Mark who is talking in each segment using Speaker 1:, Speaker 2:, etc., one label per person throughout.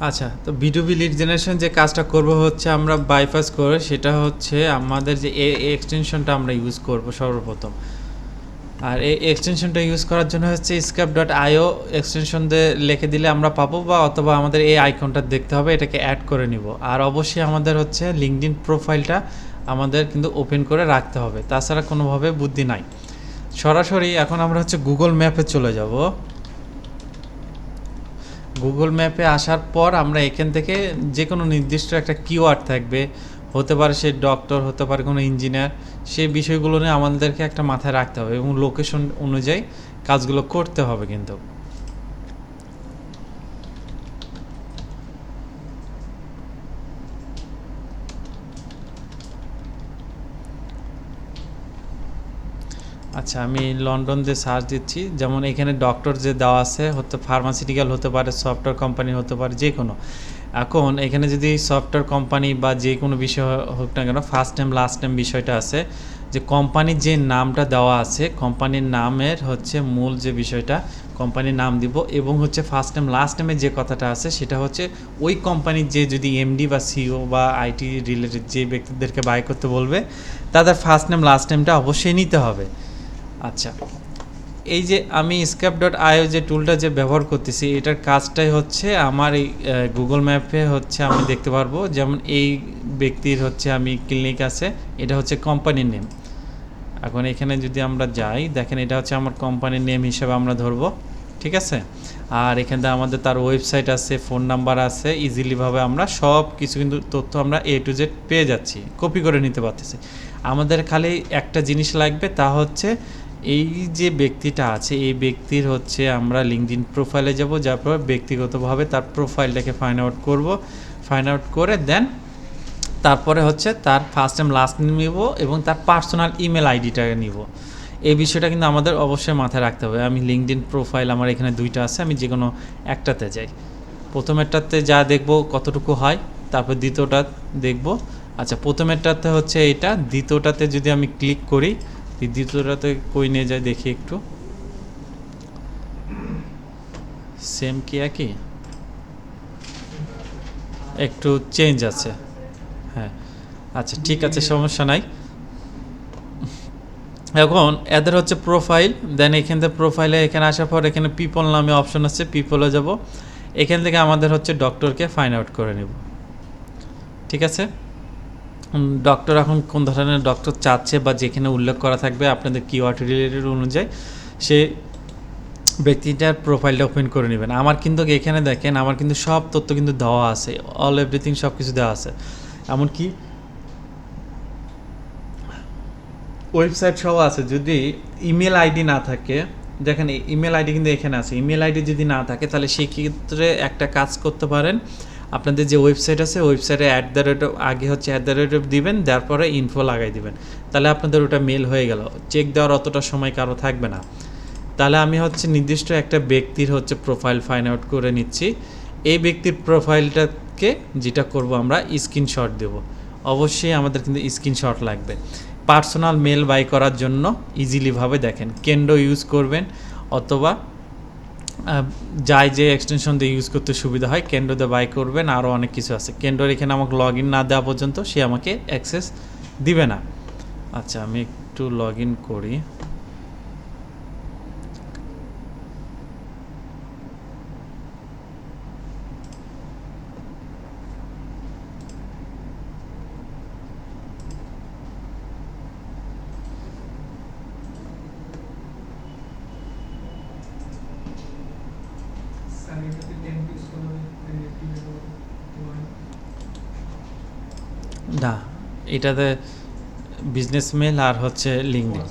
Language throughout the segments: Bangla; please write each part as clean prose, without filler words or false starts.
Speaker 1: আচ্ছা, তো B2B লিড জেনারেশন যে কাজটা করব হচ্ছে আমরা বাইপাস করে, সেটা হচ্ছে আমাদের যে এক্সটেনশনটা আমরা ইউজ করব সর্বপ্রথম। আর এই এক্সটেনশনটা ইউজ করার জন্য হচ্ছে scap.io এক্সটেনশন দিয়ে লিখে দিলে আমরা পাবো, বা অথবা আমাদের এই আইকনটা দেখতে হবে, এটাকে অ্যাড করে নিব। আর অবশ্যই আমাদের হচ্ছে লিঙ্কডইন প্রোফাইলটা আমাদের কিন্তু ওপেন করে রাখতে হবে, তাছাড়া কোনোভাবে বুদ্ধি নাই। সরাসরি এখন আমরা হচ্ছে গুগল ম্যাপে চলে যাব। গুগল ম্যাপে আসার পর আমরা এখান থেকে যে কোনো নির্দিষ্ট একটা কিওয়ার্ড থাকবে, হতে পারে সে ডক্টর, হতে পারে কোনো ইঞ্জিনিয়ার, সেই বিষয়গুলো নিয়ে আমাদেরকে একটা মাথায় রাখতে হবে এবং লোকেশন অনুযায়ী কাজগুলো করতে হবে কিন্তু। আচ্ছা, আমি লন্ডন দিয়ে সার্চ দিচ্ছি। যেমন এখানে ডক্টর যে দেওয়া আছে, হতে ফার্মাসিউটিক্যাল হতে পারে, সফটওয়্যার কোম্পানি হতে পারে, যে কোনো। এখন এখানে যদি সফটওয়্যার কোম্পানি বা যে কোনো বিষয় হোক না কেন, ফার্স্ট নেম লাস্ট নেম বিষয়টা আছে, যে কোম্পানির যে নামটা দেওয়া আছে, কোম্পানির নামের হচ্ছে মূল যে বিষয়টা, কোম্পানির নাম দিব, এবং হচ্ছে ফার্স্ট নেম লাস্ট নেমের যে কথাটা আছে সেটা হচ্ছে ওই কোম্পানির যে যদি এমডি বা সিও বা আইটি রিলেটেড যে ব্যক্তিদেরকে বাই করতে বলবে, তাদের ফার্স্ট নেম লাস্ট নেমটা অবশ্যই নিতে হবে। আচ্ছা, এই যে আমি scap.io যে টুলটা যে ব্যবহার করতেছি, এটার কাজটাই হচ্ছে আমার এই গুগল ম্যাপে হচ্ছে আমি দেখতে পারবো, যেমন এই ব্যক্তির হচ্ছে আমি ক্লিনিক আছে, এটা হচ্ছে কোম্পানির নেম। এখন এখানে যদি আমরা যাই, দেখেন এটা হচ্ছে আমার কোম্পানির নেম হিসেবে আমরা ধরবো, ঠিক আছে। আর এখানে আমাদের তার ওয়েবসাইট আছে, ফোন নাম্বার আছে, ইজিলিভাবে আমরা সব কিছু কিন্তু তথ্য আমরা A to Z পেয়ে যাচ্ছি, কপি করে নিতে পারতেছি। আমাদের খালি একটা জিনিস লাগবে, তা হচ্ছে এই যে ব্যক্তিটা আছে, এই ব্যক্তির হচ্ছে আমরা লিঙ্কডইন প্রোফাইলে যাব, যার পর ব্যক্তিগতভাবে তার প্রোফাইলটাকে ফাইন্ড আউট করব। ফাইন্ড আউট করে দেন তারপরে হচ্ছে তার ফার্স্ট নেম লাস্ট নেম নিব এবং তার পার্সোনাল ইমেল আইডিটা নিব। এই বিষয়টা কিন্তু আমাদের অবশ্যই মাথায় রাখতে হবে। আমি লিঙ্কডইন প্রোফাইল আমার এখানে দুইটা আছে, আমি যে কোনো একটাতে যাই। প্রথমেরটাতে যা দেখব কতটুকু হয়, তারপর দ্বিতীয়টা দেখব। আচ্ছা, প্রথমেরটাতে হচ্ছে এটা, দ্বিতীয়টাতে যদি আমি ক্লিক করি, দ্বিতীয়টাতে কই নিয়ে যায় দেখি একটু, সেম কি একই, একটু চেঞ্জ আছে। হ্যাঁ, আচ্ছা ঠিক আছে, সমস্যা নাই। এখন এদের হচ্ছে প্রোফাইল, দেন এখান থেকে প্রোফাইলে এখানে আসার পর এখানে পিপল নামে অপশন আছে, পিপলে যাব। এখান থেকে আমাদের হচ্ছে ডক্টরকে ফাইন্ড আউট করে নেব, ঠিক আছে। ডক্টর এখন কোন ধরনের ডক্টর চাচ্ছে বা যেখানে উল্লেখ করা থাকবে আপনাদের কিওয়ার্ড রিলেটেড অনুযায়ী সে ব্যক্তিটার প্রোফাইলটা ওপেন করে নেবেন। আমার কিন্তু এখানে দেখেন, আমার কিন্তু সব তথ্য কিন্তু দেওয়া আছে, অল এভরিথিং সব কিছু দেওয়া আছে, এমনকি ওয়েবসাইট সহ আছে। যদি ইমেল আইডি না থাকে, দেখেন ইমেল আইডি কিন্তু এখানে আছে, ইমেল আইডি যদি না থাকে তাহলে সেই ক্ষেত্রে একটা কাজ করতে পারেন, আপনাদের যে ওয়েবসাইট আছে ওয়েবসাইটে আগে হচ্ছে দিবেন, দেওয়ার পরে ইনফো লাগাই দিবেন, তাহলে আপনাদের ওটা মেল হয়ে গেল, চেক দেওয়ার অতটা সময় কারো থাকবে না। তাহলে আমি হচ্ছে নির্দিষ্ট একটা ব্যক্তির হচ্ছে প্রোফাইল ফাইন্ড আউট করে নিচ্ছি। এই ব্যক্তির প্রোফাইলটাকে যেটা করব আমরা স্ক্রিনশট দেব, অবশ্যই আমাদের কিন্তু স্ক্রিনশট লাগবে পার্সোনাল মেল বাই করার জন্য। ইজিলিভাবে দেখেন কেন্ডো ইউজ করবেন, অথবা যাই যে এক্সটেনশন দিয়ে ইউজ করতে সুবিধা হয় কেন্ডো দিয়ে বাই করবেন। আরও অনেক কিছু আছে, কেন্ডোর এখানে আমাকে লগ ইন না দেওয়া পর্যন্ত সে আমাকে অ্যাক্সেস দিবে না। আচ্ছা, আমি একটু লগ ইন করি। না, এটাতে বিজনেস মেল আর হচ্ছে লিঙ্কডইন।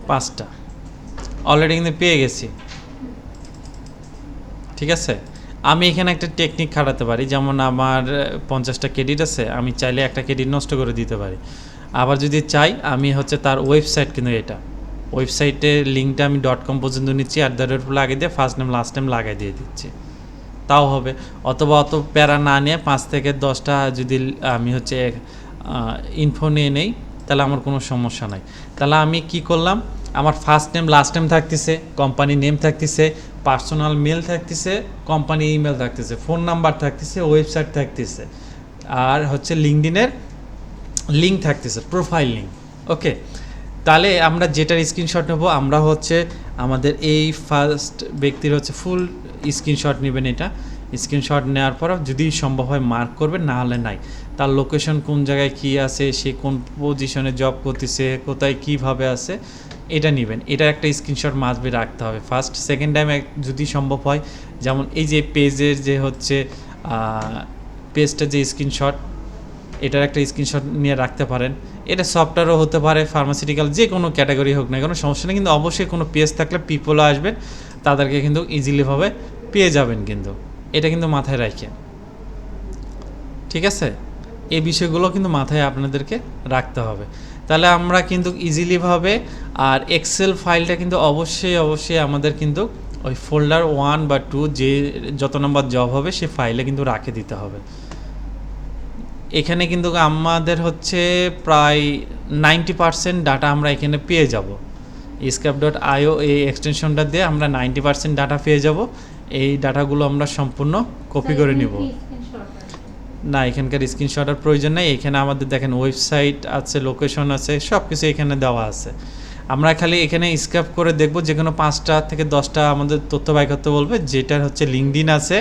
Speaker 1: পাঁচটা অলরেডি কিন্তু পেয়ে গেছি, ঠিক আছে। আমি এখানে একটা টেকনিক খাটাতে পারি, যেমন আমার 50টা ক্রেডিট আছে, আমি চাইলে একটা ক্রেডিট নষ্ট করে দিতে পারি। আবার যদি চাই, আমি হচ্ছে তার ওয়েবসাইট, কিন্তু এটা ওয়েবসাইটের লিঙ্কটা আমি .com পর্যন্ত নিচ্ছি, লাগিয়ে দিয়ে ফার্স্ট নেম লাস্ট নেম লাগাই দিয়ে দিচ্ছি, তাও হবে। অথবা অত প্যারা না নিয়ে 5 থেকে 10টা যদি আমি হচ্ছে ইনফো নিয়ে নেই, তাহলে আমার কোনো সমস্যা নাই। তাহলে আমি কি করলাম, আমার ফার্স্ট নেম লাস্ট নেম থাকতেছে, কোম্পানি নেম থাকতেছে, পার্সোনাল মেল থাকতেছে, কোম্পানি ইমেল থাকতেছে, ফোন নাম্বার থাকতেছে, ওয়েবসাইট থাকতেছে, আর হচ্ছে লিঙ্কডিনের লিঙ্ক থাকতেছে, প্রোফাইল লিঙ্ক। ওকে, তাহলে আমরা যেটার স্ক্রিনশট নেব, আমরা হচ্ছে আমাদের এই ফার্স্ট ব্যক্তির হচ্ছে ফুল স্ক্রিনশট নেবেন। এটা স্ক্রিনশট নেওয়ার পর যদি সম্ভব হয় মার্ক করবেন, না হলে নাই। তার লোকেশন কোন জায়গায় কী আছে, সে কোন পজিশনে জব করতেছে, কোথায় কীভাবে আছে, এটা নেবেন। এটা একটা স্ক্রিনশট মাস্ট রাখতে হবে ফার্স্ট। সেকেন্ড টাইম যদি সম্ভব হয়, যেমন এই যে পেজের যে হচ্ছে পেজটা যে স্ক্রিনশট, এটার একটা স্ক্রিনশট নিয়ে রাখতে পারেন। এটা সফটওয়্যারও হতে পারে, ফার্মাসিউটিক্যাল, যে কোনো ক্যাটাগরি হোক না কোনো সমস্যা নেই, কিন্তু অবশ্যই কোনো পেজ থাকলে পিপলও আসবেন, তাদেরকে কিন্তু ইজিলিভাবে পেয়ে যাবেন। কিন্তু এটা কিন্তু মাথায় রাখেন, ঠিক আছে? এই বিষয়গুলো কিন্তু মাথায় আপনাদেরকে রাখতে হবে। তাহলে আমরা কিন্তু ইজিলিভাবে, আর এক্সেল ফাইলটা কিন্তু অবশ্যই আমাদের কিন্তু ওই ফোল্ডার 1 বা 2 যে যত নম্বর জব হবে সে ফাইলে কিন্তু রাখে দিতে হবে। এখানে কিন্তু আমাদের হচ্ছে প্রায় 90% ডাটা আমরা এখানে পেয়ে যাব। escape.io এই এক্সটেনশনটা দিয়ে আমরা 90% ডাটা পেয়ে যাব। এই ডাটাগুলো আমরা সম্পূর্ণ কপি করে নিব। না, এখানকার স্ক্রিনশটের প্রয়োজন নেই। এখানে আমাদের দেখেন ওয়েবসাইট আছে, লোকেশন আছে, সব কিছু এখানে দেওয়া আছে। আমরা খালি এখানে স্ক্যাপ করে দেখব, যে কোনো 5টা থেকে 10টা আমাদের তথ্য বাই করতে বলবে, যেটার হচ্ছে লিঙ্কডিন আছে,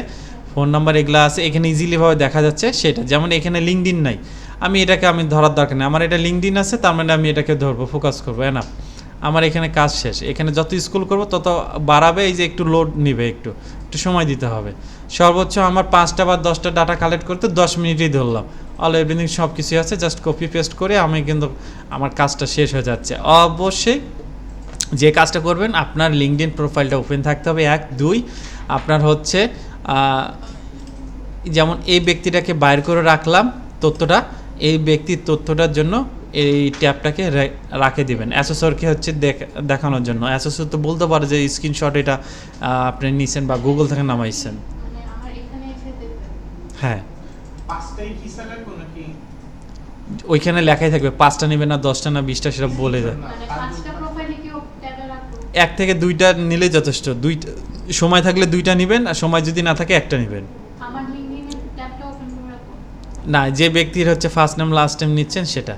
Speaker 1: ফোন নাম্বার এগুলো আছে, এখানে ইজিলিভাবে দেখা যাচ্ছে সেটা। যেমন এখানে লিঙ্কডিন নাই, আমি ধরার দরকার নেই, আমার এটা লিঙ্কডিন আছে, তার মানে আমি এটাকে ধরবো, ফোকাস করবো, এনাফ। আমার এখানে কাজ শেষ। এখানে যত স্ক্রল করব তত বাড়াবে, এই যে একটু লোড নিবে, একটু সময় দিতে হবে। সর্বোচ্চ আমার 5টা বা 10টা ডাটা কালেক্ট করতে 10 মিনিটই ধরলাম। অল এভরিথিং সব কিছুই আছে, জাস্ট কপি পেস্ট করে আমি কিন্তু আমার কাজটা শেষ হয়ে যাচ্ছে। অবশ্যই যে কাজটা করবেন, আপনার লিঙ্কডিন প্রোফাইলটা ওপেন থাকতে হবে। 1 2 আপনার হচ্ছে যেমন এই ব্যক্তিটাকে বাইর করে রাখলাম তথ্যটা, এই ব্যক্তির তথ্যটার জন্য এই ট্যাবটাকে রাখে দিবেন। অ্যাসেসরকে হচ্ছে দেখানোর জন্য। অ্যাসেসর তো বলতে পারে যে স্ক্রিনশট এটা আপনি নিছেন বা গুগল থেকে নামাইছেন। হ্যাঁ, ওইখানে লেখাই থাকবে 5টা নেবেন না 10টা না 20টা, সেটা বলে যায়। 1 থেকে 2টা নিলে যথেষ্ট। সময় থাকলে 2টা নেবেন, আর সময় যদি না থাকে 1টা নেবেন। না, যে ব্যক্তির হচ্ছে ফার্স্ট নেম লাস্ট নেম নিচ্ছেন সেটা।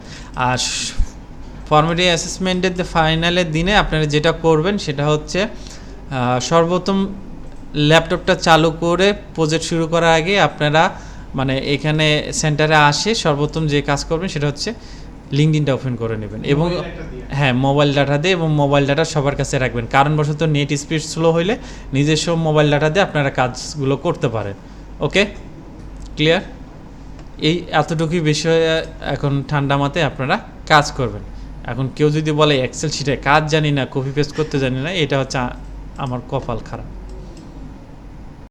Speaker 1: আর ফর্মেটিভ অ্যাসেসমেন্টের যে ফাইনালের দিনে আপনারা যেটা করবেন সেটা হচ্ছে সর্বপ্রথম ল্যাপটপটা চালু করে প্রজেক্ট শুরু করার আগে আপনারা মানে এখানে সেন্টারে আসে সর্বপ্রথম যে কাজ করবেন সেটা হচ্ছে লিঙ্কডিনটা ওপেন করে নেবেন, এবং হ্যাঁ মোবাইল ডাটা দিয়ে, এবং মোবাইল ডাটা সবার কাছে রাখবেন। কারণবশত নেট স্পিড স্লো হইলে নিজস্ব মোবাইল ডাটা দিয়ে আপনারা কাজগুলো করতে পারেন। ওকে, ক্লিয়ার? এই এতটুকুই বিষয়ে এখন ঠান্ডা মাথায় আপনারা কাজ করবেন। এখন কেউ যদি বলে এক্সেল শিটে কাজ জানি না, কপি পেস্ট করতে জানি না, এটা হচ্ছে আমার কপাল খারাপ।